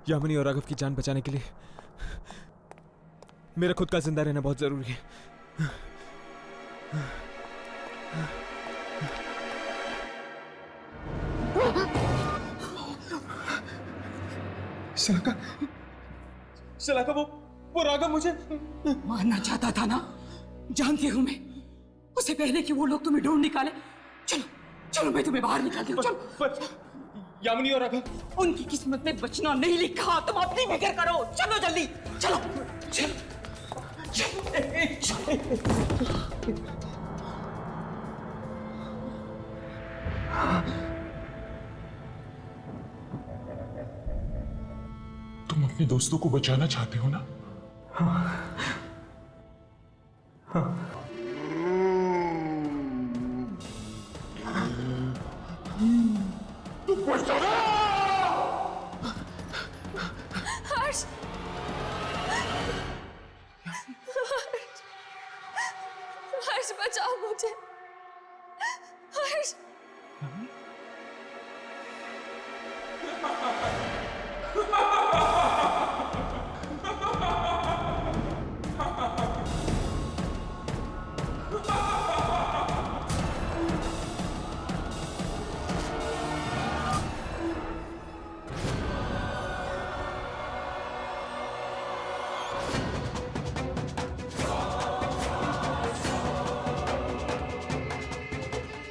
यामिनी और राघव की जान बचाने के लिए मेरा खुद का जिंदा रहना बहुत जरूरी है। शलाका, वो राघव मुझे मारना चाहता था ना, जानती हूं मैं। उससे पहले कि वो लोग तुम्हें ढूंढ निकाले, चलो चलो मैं तुम्हें बाहर निकालती हूँ। पर यामिनी और राघव, उनकी किस्मत में बचना नहीं लिखा, तुम अपनी फिक्र करो। चलो जल्दी, चलो चलो तुम अपने दोस्तों को बचाना चाहते हो ना? हर्ष, हर्ष बचाओ मुझे। हर्ष,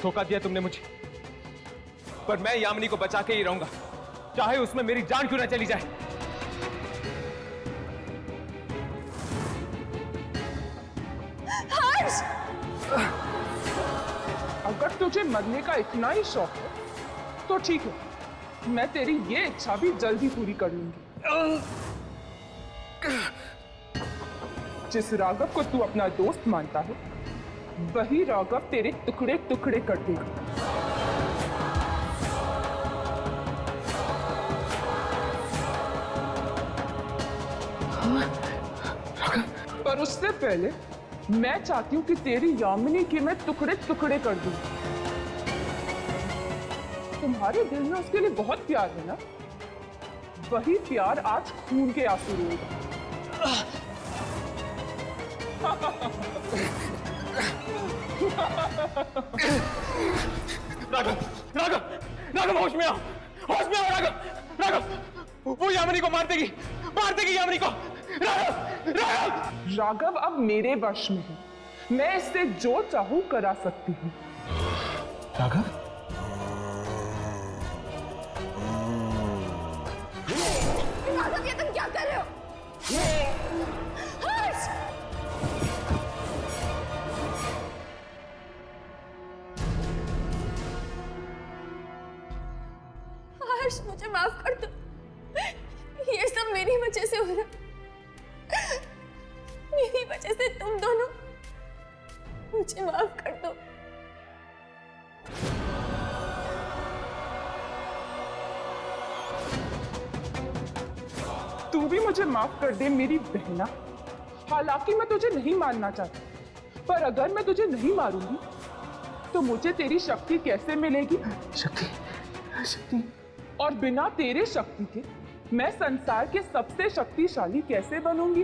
धोखा दिया तुमने मुझे, पर मैं यामिनी को बचा के ही रहूंगा, चाहे उसमें मेरी जान क्यों ना चली जाए। हर्ष, अगर तुझे मरने का इतना ही शौक है तो ठीक है, मैं तेरी ये इच्छा भी जल्दी पूरी कर लूंगी। जिस राघव को तू अपना दोस्त मानता है, वही राघव तेरे टुकड़े टुकड़े कर देगा। पर उससे पहले मैं चाहती हूं कि तेरी यामिनी की मैं टुकड़े टुकड़े कर दूं। तुम्हारे दिल में उसके लिए बहुत प्यार है ना? वही प्यार आज खून के आंसू रोएगा। राघव, राघव, राघव, होश में आओ, होश में आओ राघव, राघव, वो यामिनी को मार देगी यामिनी को। राघव, राघव, राघव अब मेरे वश में है, मैं इससे जो चाहूं करा सकती हूँ। राघव, राघव, ये तुम क्या कर रहे हो? हर्ष, हर्ष, मुझे माफ कर दो। ये सब मेरी वजह से हो रहा, मेरी वजह से तुम दोनों, मुझे माफ कर दो। तू भी मुझे माफ कर दे मेरी बहना। हालांकि मैं तुझे नहीं मारना चाहती, पर अगर मैं तुझे नहीं मारूंगी तो मुझे तेरी शक्ति कैसे मिलेगी? शक्ति और बिना तेरे शक्ति के मैं संसार के सबसे शक्तिशाली कैसे बनूंगी?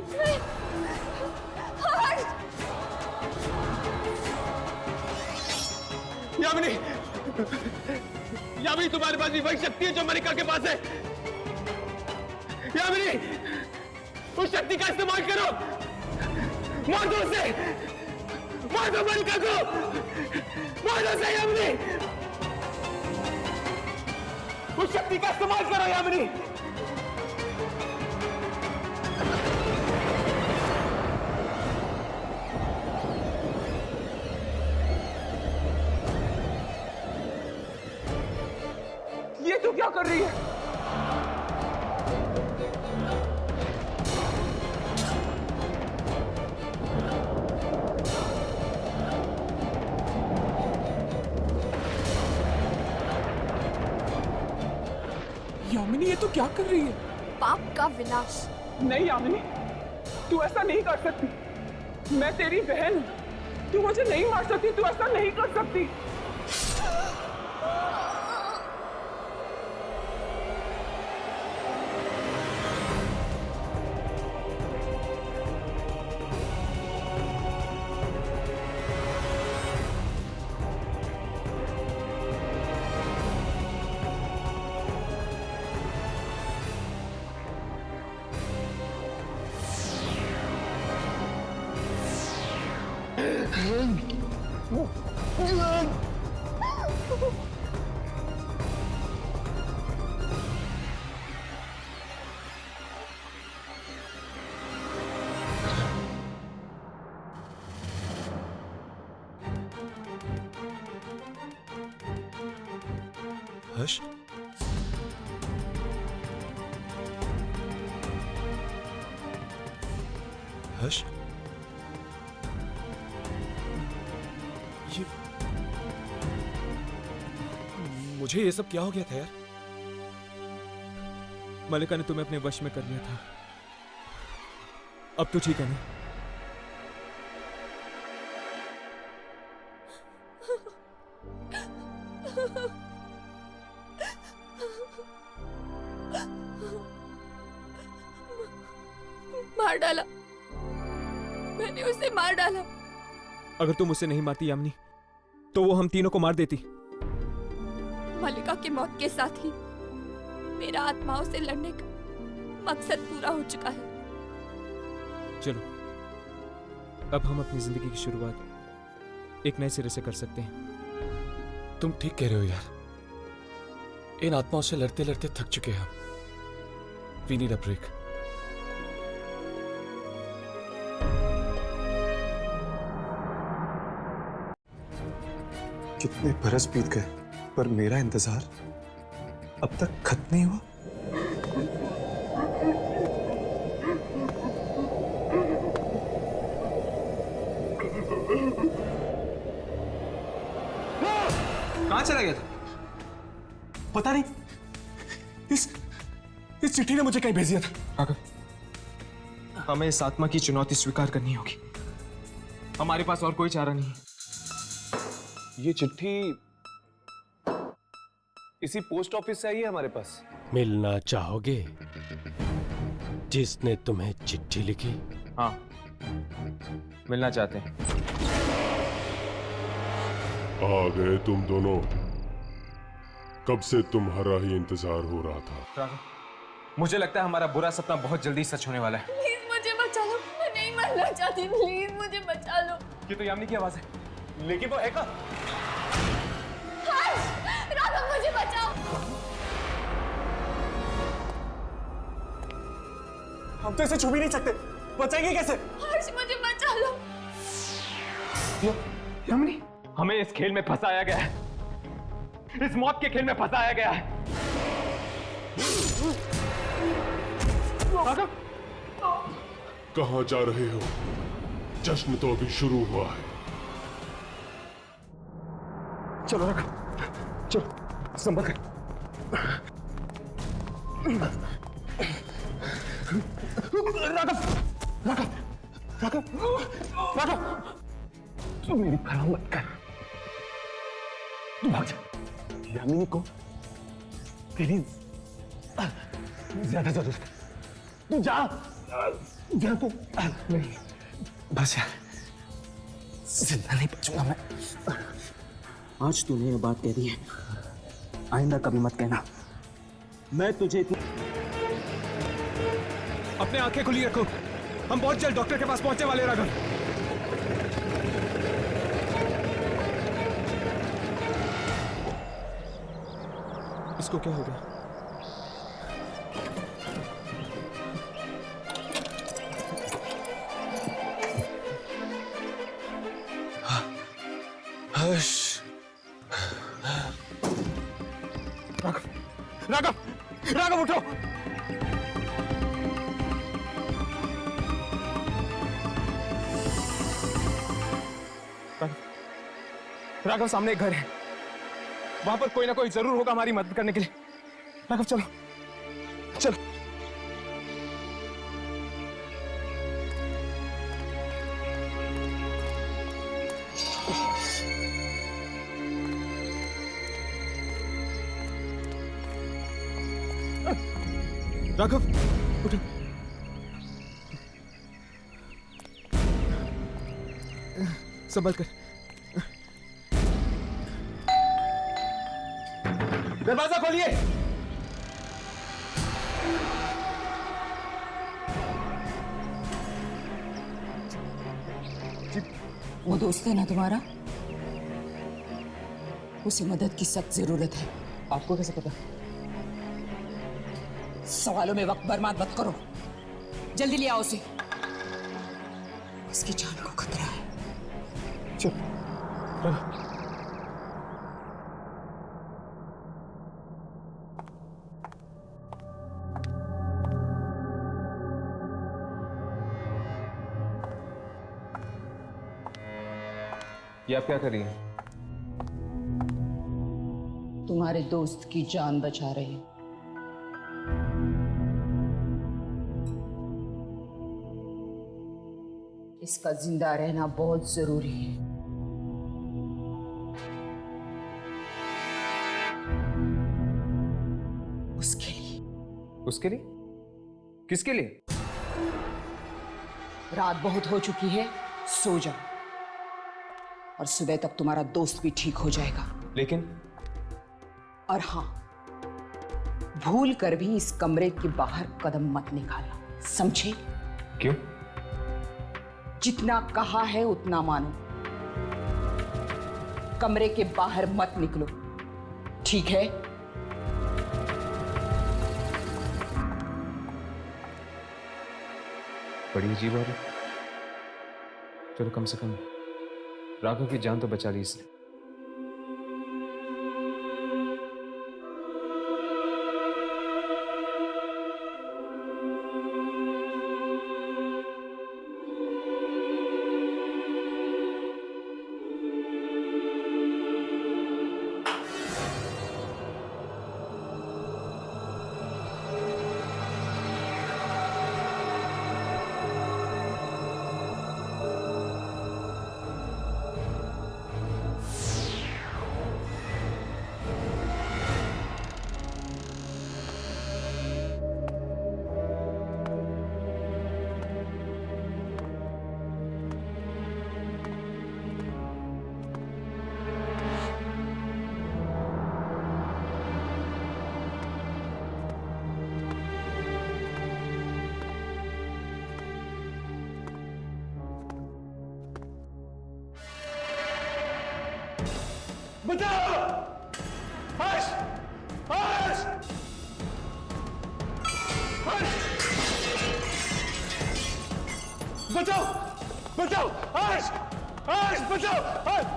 यामिनी, यामिनी, तुम्हारे पास भी वही शक्ति है जो मनिका के पास है। यामिनी, उस शक्ति का इस्तेमाल करो, मार दो उसे, मार दो मनिका को, मार दो उसे यामिनी, उस शक्ति का इस्तेमाल करो यामिनी। ये तू क्या कर रही है? यामिनी, ये तू क्या कर रही है? पाप का विनाश। नहीं यामिनी, तू ऐसा नहीं कर सकती। मैं तेरी बहन हूं, तू मुझे नहीं मार सकती, तू ऐसा नहीं कर सकती। हर्ष, हर्ष, ये मुझे ये सब क्या हो गया था यार? मलिका ने तुम्हें अपने वश में कर लिया था। अब तो ठीक है ना? मार डाला, मैंने उसे मार डाला। अगर तुम उसे नहीं मारती यामिनी, तो वो हम तीनों को मार देती। मलिका की मौत के साथ ही मेरा आत्माओं से लड़ने का मकसद पूरा हो चुका है। चलो, अब हम अपनी जिंदगी की शुरुआत एक नए सिरे से कर सकते हैं। तुम ठीक कह रहे हो यार। इन आत्माओं से लड़ते लड़ते थक चुके हैं हम। We need a break. कितने बरस बीत गए पर मेरा इंतजार अब तक खत्म नहीं हुआ। कहां चला गया था? पता नहीं, इस चिट्ठी ने मुझे कहीं भेज दिया था। राघव, हमें इस आत्मा की चुनौती स्वीकार करनी होगी। हमारे पास और कोई चारा नहीं है। ये चिट्ठी इसी पोस्ट ऑफिस से आई है हमारे पास। मिलना चाहोगे जिसने तुम्हें चिट्ठी लिखी? हाँ, मिलना चाहते हैं। आ गए तुम दोनों। कब से तुम्हारा ही इंतजार हो रहा था। राघव, मुझे लगता है हमारा बुरा सपना बहुत जल्दी सच होने वाला है। प्लीज मुझे बचा लो, मैं नहीं मरना चाहती। प्लीज मुझे बचा लो। ये तो यामिनी की आवाज है। लेकिन वो है कहाँ? हर्ष, राघव मुझे बचाओ। हम तो इसे छू भी नहीं सकते, बचाएंगे कैसे? हर्ष मुझे बचा लो। यामिनी, हमें इस खेल में फंसाया गया है। इस मौत के खेल में फंसाया गया है। राघव, कहां जा रहे हो? जश्न तो अभी शुरू हुआ है। चलो राघव, चलो संभल कर। राघव, राघव, राघव, राघव, तू मेरी परवाह मत कर। तू भाग जा। यामिनी को तेरी ज्यादा जरूरत है। तू जा, जा तू। नहीं, बस यार, जिंदा नहीं बचूंगा मैं। आज तूने ये बात कह दी है, आइंदा कभी मत कहना। मैं तुझे इतनी... अपने आंखें खुली रखो, हम बहुत जल्द डॉक्टर के पास पहुंचने वाले हैं। राघव, इसको क्या हो गया? हर्ष, राघव, राघव, राघव उठो। राघव, सामने एक घर है, वहां पर कोई ना कोई जरूर होगा हमारी मदद करने के लिए। राघव चलो, चलो। राघव, उठो। संभल कर। दरवाजा खोलिए। वो दोस्त है ना तुम्हारा, उसे मदद की सख्त जरूरत है। आपको कैसे पता? सवालों में वक्त बर्बाद मत करो, जल्दी ले आओ उसे, उसकी जान को खतरा है। ये आप क्या कर रही हैं? तुम्हारे दोस्त की जान बचा रही हूं। इसका जिंदा रहना बहुत जरूरी है। उसके लिए। उसके लिए? किसके लिए? रात बहुत हो चुकी है, सो जाओ और सुबह तक तुम्हारा दोस्त भी ठीक हो जाएगा। लेकिन और हाँ, भूल कर भी इस कमरे के बाहर कदम मत निकालना, समझे? क्यों? जितना कहा है उतना मानो, कमरे के बाहर मत निकलो, ठीक है? बड़ी अजीब बात है। चलो कम से कम राघव की जान तो बचा ली इसने। बचाओ! हर्ष! हर्ष! हर्ष! बचाओ! बचाओ! हर्ष! हर्ष बचाओ! हर्ष!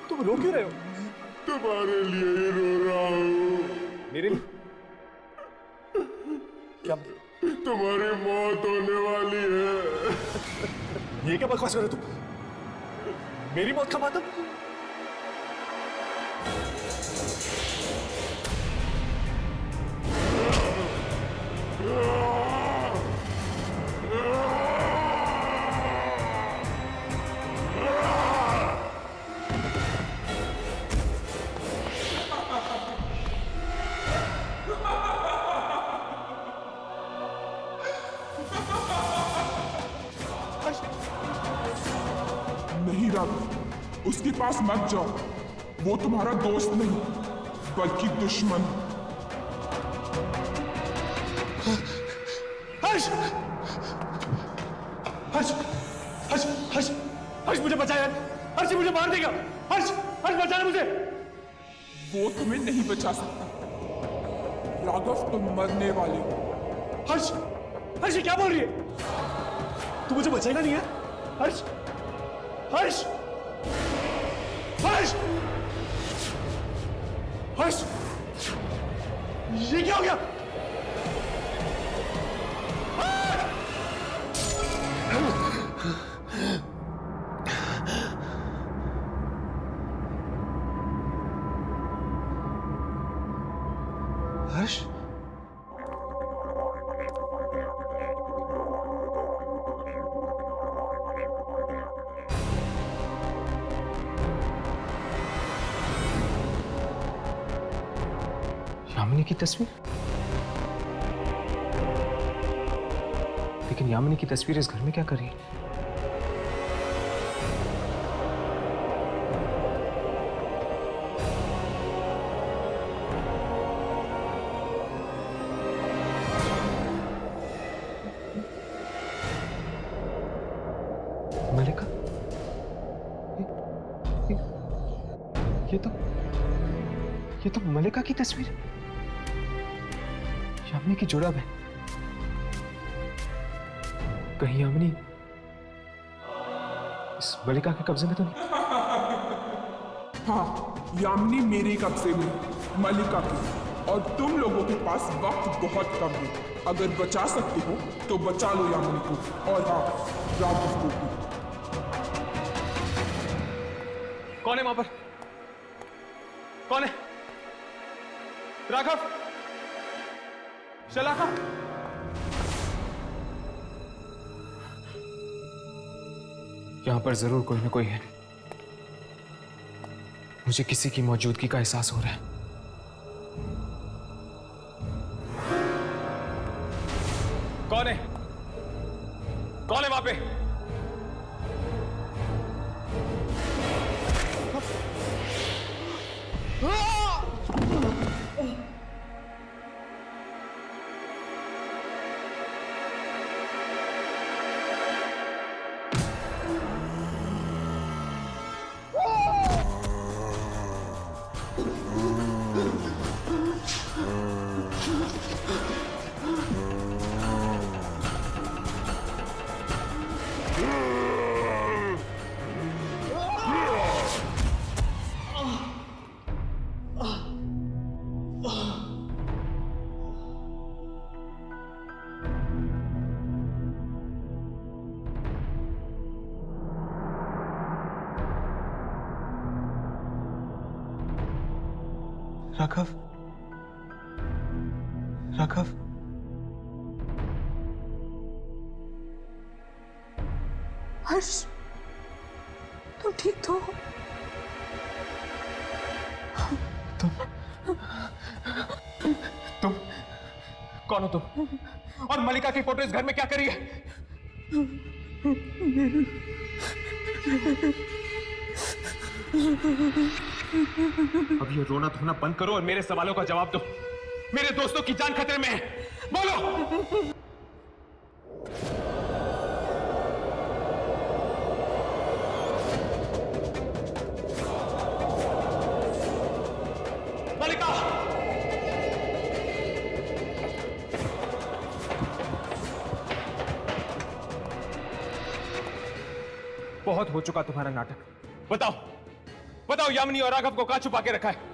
तुम रो क्यों रहे हो? तुम्हारे लिए ही रो रहा हूँ। मेरे लिए? क्या? तुम्हारी मौत होने वाली है। ये क्या बकवास कर रहे हो तुम? मेरी मौत का मतलब? नहीं राघव, उसके पास मत जाओ। वो तुम्हारा दोस्त नहीं बल्कि दुश्मन। हर्ष! हर्ष! हर्ष! हर्ष! हर्ष मुझे बचा यार! हर्ष मुझे मार देगा! हर्ष! हर्ष बचाना मुझे! वो तुम्हें नहीं बचा सकता राघव, तुम मरने वाले हो। हर्ष! हर्ष क्या बोल रही है? तू मुझे बचाएगा नहीं है? हर्ष! हर्ष! हर्ष! हर्ष! ये क्या हो गया? हर्ष! हर्ष? यामिनी की तस्वीर? लेकिन यामिनी की तस्वीर इस घर में क्या कर रही है? मलिका? ये तो मलिका की तस्वीर है। यामिनी की जुड़ाव है। कहीं यामिनी इस मलिका के कब्जे में तो नहीं? हाँ, यामिनी मेरे कब्जे में, मलिका की। और तुम लोगों के पास वक्त बहुत कम है। अगर बचा सकते हो तो बचा लो यामिनी को, और हाँ, राघव को भी। कौन है वहां पर? कौन है? राघव? शलाका? यहां पर जरूर कोई ना कोई है। मुझे किसी की मौजूदगी का एहसास हो रहा है। कौन है? कौन है वहां पे? राघव? राघव? हर्ष, तुम ठीक तो हो? तुम कौन हो तुम? और मलिका की फोटो इस घर में क्या करी है? अब ये रोना धोना बंद करो और मेरे सवालों का जवाब दो। मेरे दोस्तों की जान खतरे में है, बोलो। मलिका! बहुत हो चुका तुम्हारा नाटक। बताओ, बताओ यामिनी और राघव को कहां छुपा के रखा है?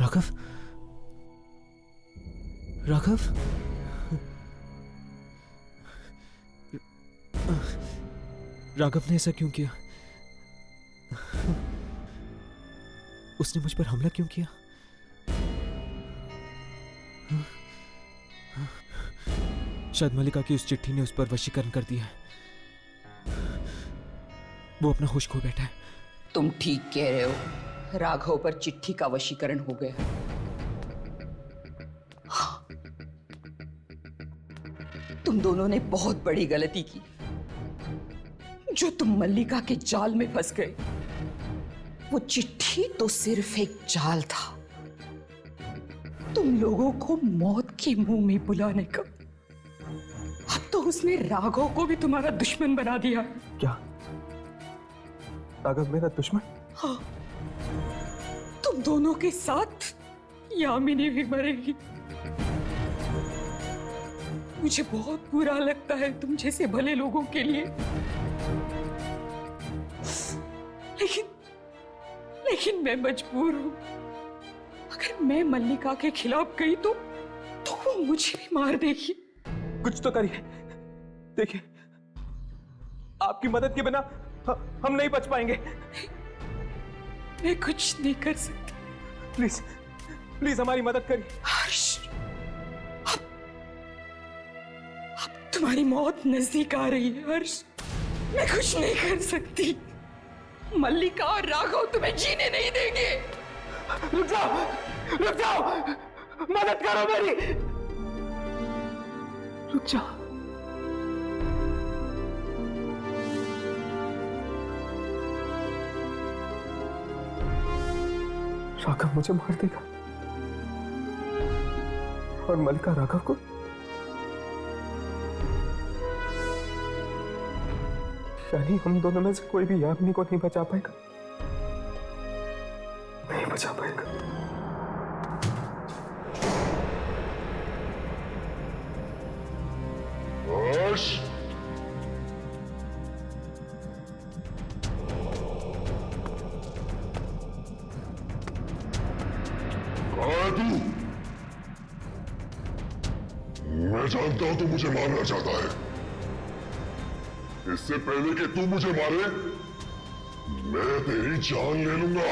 राघव? राघव? राघव ने ऐसा क्यों किया? उसने मुझ पर हमला क्यों किया? शायद मल्लिका की उस चिट्ठी ने उस पर वशीकरण कर दिया है। वो अपना होश खो बैठा है। तुम ठीक कह रहे हो, राघव पर चिट्ठी का वशीकरण हो गया। हाँ, तुम दोनों ने बहुत बड़ी गलती की जो तुम मल्लिका के जाल में फंस गए। वो चिट्ठी तो सिर्फ एक जाल था, तुम लोगों को मौत के मुंह में बुलाने का। अब तो उसने राघव को भी तुम्हारा दुश्मन बना दिया। क्या राघव मेरा दुश्मन? हाँ, तुम दोनों के साथ यामिनी भी मरेगी। मुझे बहुत बुरा लगता है तुम जैसे भले लोगों के लिए, लेकिन मैं मजबूर हूं। अगर मैं मल्लिका के खिलाफ गई तो वो मुझे भी मार देगी। कुछ तो करिए। देखिए, आपकी मदद के बिना हम नहीं बच पाएंगे। मैं कुछ नहीं कर सकती। प्लीज प्लीज हमारी मदद करिए। हर्ष, अब तुम्हारी मौत नजदीक आ रही है हर्ष। मैं कुछ नहीं कर सकती। मल्लिका और राघव तुम्हें जीने नहीं देंगे। रुक जाओ, मदद करो मेरी। रुक जाओ। राघव मुझे मार देगा और मल्लिका राघव को। यानी हम दोनों में से कोई भी यामिनी को नहीं बचा पाएगा। नहीं बचा पाएगा। हर्ष, कहाँ है तू? मैं जानता हूं तू मुझे मारना चाहता है। इससे पहले कि तू मुझे मारे, मैं तेरी जान ले लूंगा।